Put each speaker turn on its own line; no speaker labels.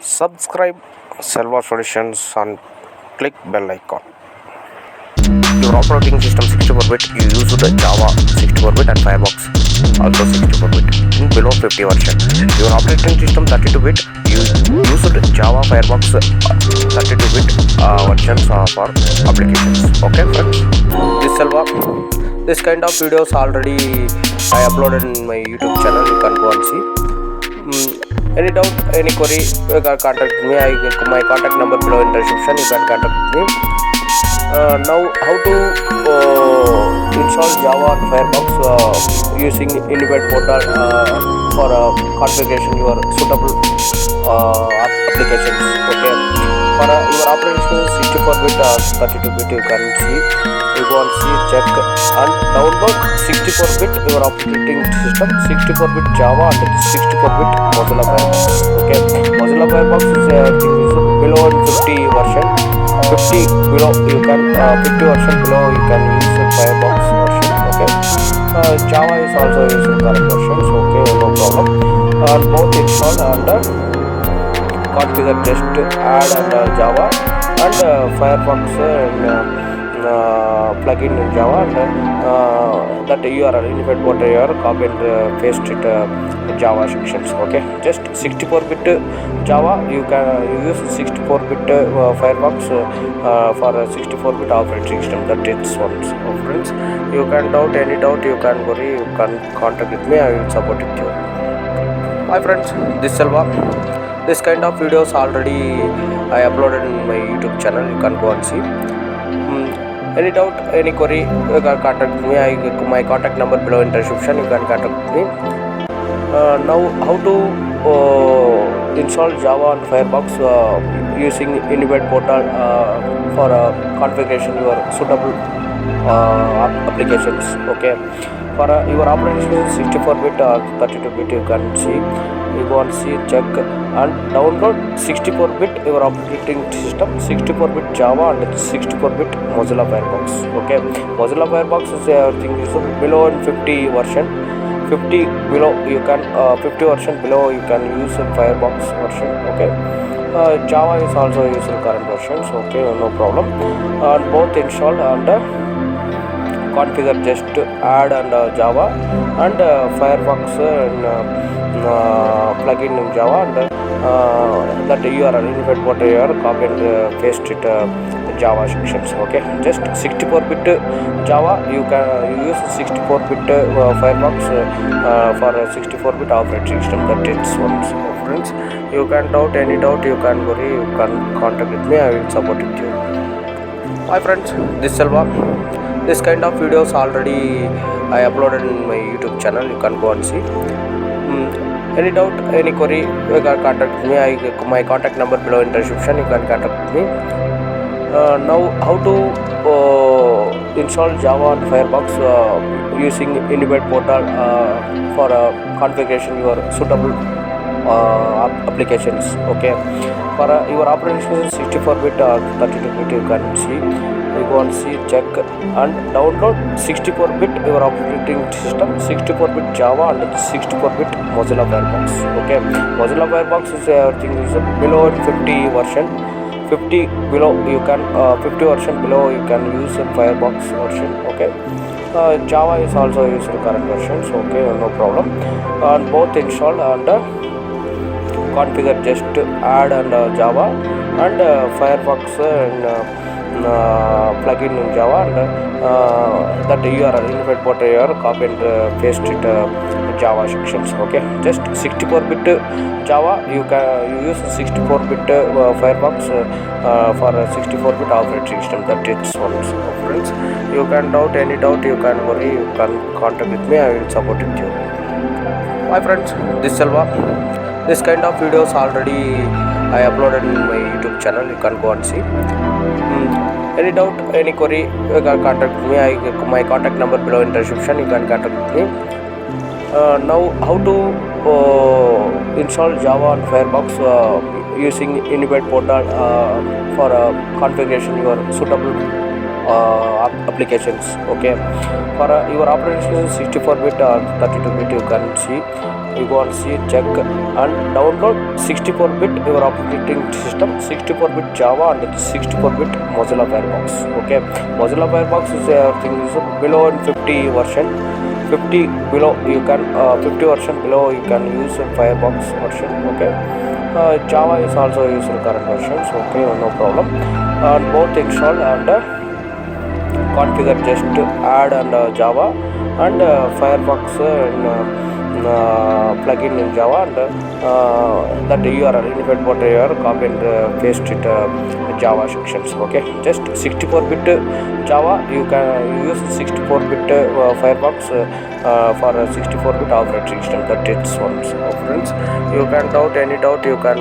Subscribe Selva Solutions and click bell icon. Your operating system 64-bit, you use the Java 64-bit and Firefox also 64-bit in below 50 version. Your operating system 32-bit, you use the Java Firefox 32-bit versions for applications. Okay friends, this Selva. This kind of videos already I uploaded in my YouTube channel. You can go and see. Any doubt, any query, you can contact me. My contact number below in description. You can contact me. Now, how to install Java on Firefox using Innovate portal for configuration your suitable applications. Okay. For your operation 64-bit or 32-bit, you can see. You go and see, check and download 64-bit your operating system, 64-bit Java and 64-bit Mozilla Firefox. Okay, Mozilla Firefox is below 50 version. 50 below you can 50 version below you can use the Firefox version. Okay, Java is also using current versions. Okay, no problem. And both install and configure just add and Java and Firefox and plugin in Java and that URL Innovate portal URL copy and paste it Java sections. Okay, just 64-bit Java you can use 64-bit Firefox for 64-bit operating system. That is one. So friends, you can doubt any doubt, you can worry, you can contact with me. I will support it you. Hi friends, this Selva. This kind of videos already I uploaded in my YouTube channel. You can go and see. Any doubt, any query, you can contact me. My contact number below in description. You can contact me. Now, how to install Java on Firefox using Innovate portal for configuration your suitable applications. Okay, for your operation 64-bit or 32-bit, you can see. You go and see, check and download 64-bit your operating system, 64-bit Java and 64-bit Mozilla Firefox. Okay, Mozilla Firefox is everything is below 50 version. 50 below you can 50 version below you can use a Firefox version. Okay, Java is also using current versions. Okay, no problem. And both install and configure just add and Java and Firefox and plugin in Java and that URL Innovate portal URL copy and paste it Java sections. Okay, just 64-bit Java you can use 64-bit Firefox for 64-bit operating system. That is one. So friends, you can doubt any doubt, you can worry, you can contact with me. I will support it you. Hi friends, this Selva. This kind of videos already I uploaded in my YouTube channel. You can go and see. Any doubt, any query, you can contact me. My contact number below in description. You can contact me. Now, how to install Java on Firefox using Innovate portal for configuration your suitable applications. Okay, for your operation 64-bit or 32-bit, you can see. You go and see, check and download 64-bit your operating system, 64-bit Java and 64-bit Mozilla Firefox. Okay, Mozilla Firefox is everything is below 50 version. 50 below you can 50 version below you can use a Firefox version. Okay, Java is also using current versions. Okay, no problem. And both install and configure just add and Java and Firefox and plugin in Java and that URL Innovate portal URL copy and paste it Java sections. Okay, just 64-bit Java you can use 64-bit Firefox for 64-bit operating system. That is one. So friends, you can doubt any doubt, you can worry, you can contact with me. I will support it you. Hi friends, this Selva. This kind of videos already I uploaded in my YouTube channel. You can go and see. Any doubt, any query, you can contact me. My contact number below in description. You can contact me. Now, how to install Java on Firefox using Innovate portal for configuration your suitable applications. Okay, for your operation 64-bit or 32-bit, you can see. you go and see, check and download 64-bit your operating system, 64-bit Java and 64-bit Mozilla Firefox. Okay, Mozilla Firefox is everything is below in 50 version. 50 below you can 50 version below you can use Firefox version. Okay, Java is also used in current versions. Okay, no problem. And both install and configure, just add and Java and Firefox plugin in Java and that URL input what URL copy and paste it Java sections. Okay, just 64-bit Java you can use 64-bit Firefox for 64-bit operating system. That it's one. So friends, you can doubt any doubt you can